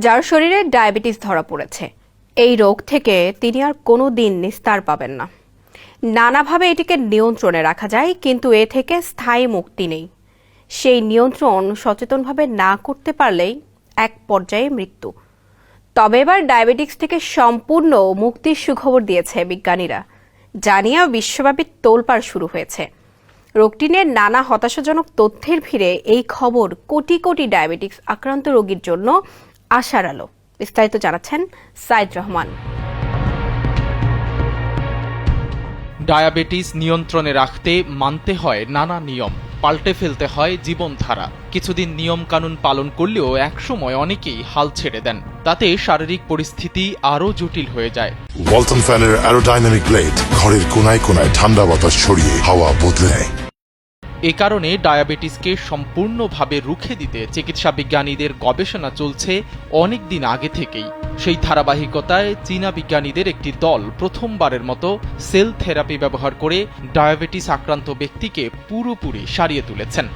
যার শরীরে ডায়াবেটিস ধরা পড়েছে, এই রোগ থেকে তিনি আর কোনো দিন নিস্তার পাবেন না। নানাভাবে এটিকে নিয়ন্ত্রণে রাখা যায়, কিন্তু এ থেকে স্থায়ী মুক্তি নেই। সেই নিয়ন্ত্রণ সচেতনভাবে না করতে পারলেই এক পর্যায়ে মৃত্যু। তবে এবার ডায়াবেটিস থেকে সম্পূর্ণ মুক্তির সুখবর দিয়েছে বিজ্ঞানীরা। জানিয়ে বিশ্বব্যাপী তোলপাড় শুরু হয়েছে। রোগটি নিয়ে নানা হতাশাজনক তথ্যের ভিড়ে এই খবর কোটি কোটি ডায়াবেটিস আক্রান্ত রোগীর জন্য আশার আলো। বিস্তারিত জানাচ্ছেন সাইদ রহমান। ডায়াবেটিস নিয়ন্ত্রণে রাখতে মানতে হয় নানা নিয়ম, পাল্টে ফেলতে হয় জীবনধারা। কিছুদিন নিয়ম কানুন পালন করলেও একসময় অনেকেই হাল ছেড়ে দেন। তাতে শারীরিক পরিস্থিতি আরও জটিল হয়ে যায়। ওয়ালটন ফ্যানের অ্যারোডাইনামিক ব্লেড ঘরের কোনায় কোনায় ঠান্ডা বাতাস ছড়িয়ে হাওয়া বদলে নেয়। এ কারণে ডায়াবেটিসকে সম্পূর্ণভাবে রুখে দিতে চিকিৎসা বিজ্ঞানীদের গবেষণা চলছে অনেক দিন আগে থেকেই। সেই ধারাবাহিকতায় চীনা বিজ্ঞানীদের একটি দল প্রথমবারের মতো সেল থেরাপি ব্যবহার করে ডায়াবেটিস আক্রান্ত ব্যক্তিকে পুরোপুরি সারিয়ে তুলেছেন।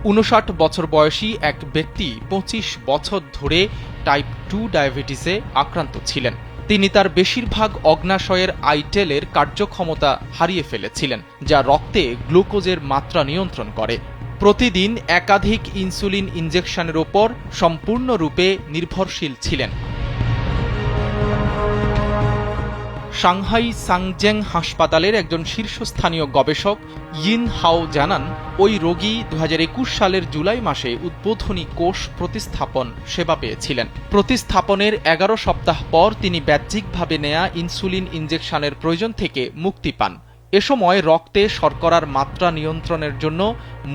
৫৯ বছর বয়সী এক ব্যক্তি ২৫ বছর ধরে টাইপ 2 ডায়াবেটিসে আক্রান্ত ছিলেন। তিনি তার বেশিরভাগ অগ্নাশয়ের আইটেলের কার্যক্ষমতা হারিয়ে ফেলেছিলেন, যা রক্তে গ্লুকোজের মাত্রা নিয়ন্ত্রণ করে। প্রতিদিন একাধিক ইনসুলিন ইনজেকশনের ওপর সম্পূর্ণরূপে নির্ভরশীল ছিলেন। সাংহাই সাংজেং হাসপাতালের একজন শীর্ষস্থানীয় গবেষক ইন হাও জানান, ওই রোগী ২০২১ সালের জুলাই মাসে উদ্বোধনী কোষ প্রতিস্থাপন সেবা পেয়েছিলেন। প্রতিস্থাপনের ১১ সপ্তাহ পর তিনি বাহ্যিকভাবে নেয়া ইনসুলিন ইনজেকশনের প্রয়োজন থেকে মুক্তি পান। এ সময় রক্তে শর্করার মাত্রা নিয়ন্ত্রণের জন্য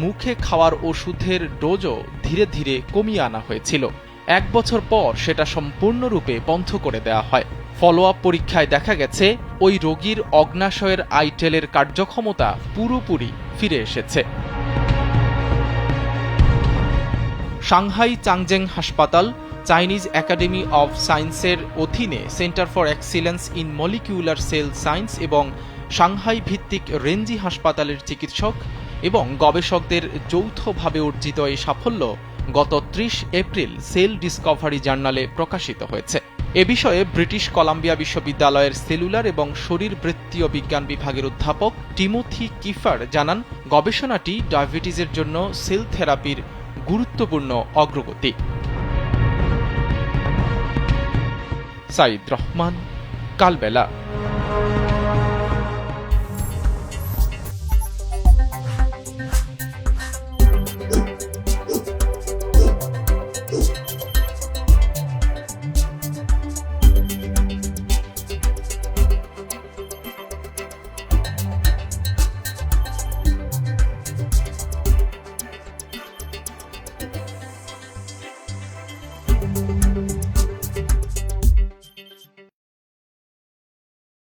মুখে খাওয়ার ওষুধের ডোজও ধীরে ধীরে কমিয়ে আনা হয়েছিল। ১ বছর পর সেটা সম্পূর্ণরূপে বন্ধ করে দেওয়া হয়। ফলো আপ পরীক্ষায় দেখা গেছে ওই রোগীর অগ্নাশয়ের আইটেলের কার্যক্ষমতা পুরোপুরি ফিরে এসেছে। সাংহাই চাংজেং হাসপাতাল চাইনিজ একাডেমি অব সায়েন্সের অধীনে centre for excellence in molecular cell science এবং সাংহাই ভিত্তিক রেঞ্জি হাসপাতালের চিকিৎসক এবং গবেষকদের যৌথভাবে অর্জিত এই সাফল্য গত ৩০ এপ্রিল সেল ডিসকভারি জার্নালে প্রকাশিত হয়েছে। এ বিষয়ে ব্রিটিশ কলাম্বিয়া বিশ্ববিদ্যালয়ের সেলুলার এবং শরীরবৃত্তীয় বিজ্ঞান বিভাগের অধ্যাপক টিমোথি কিফার জানান, গবেষণাটি ডায়াবেটিসের জন্য সেল থেরাপির গুরুত্বপূর্ণ অগ্রগতি। সাইদ রহমান, কালবেলা।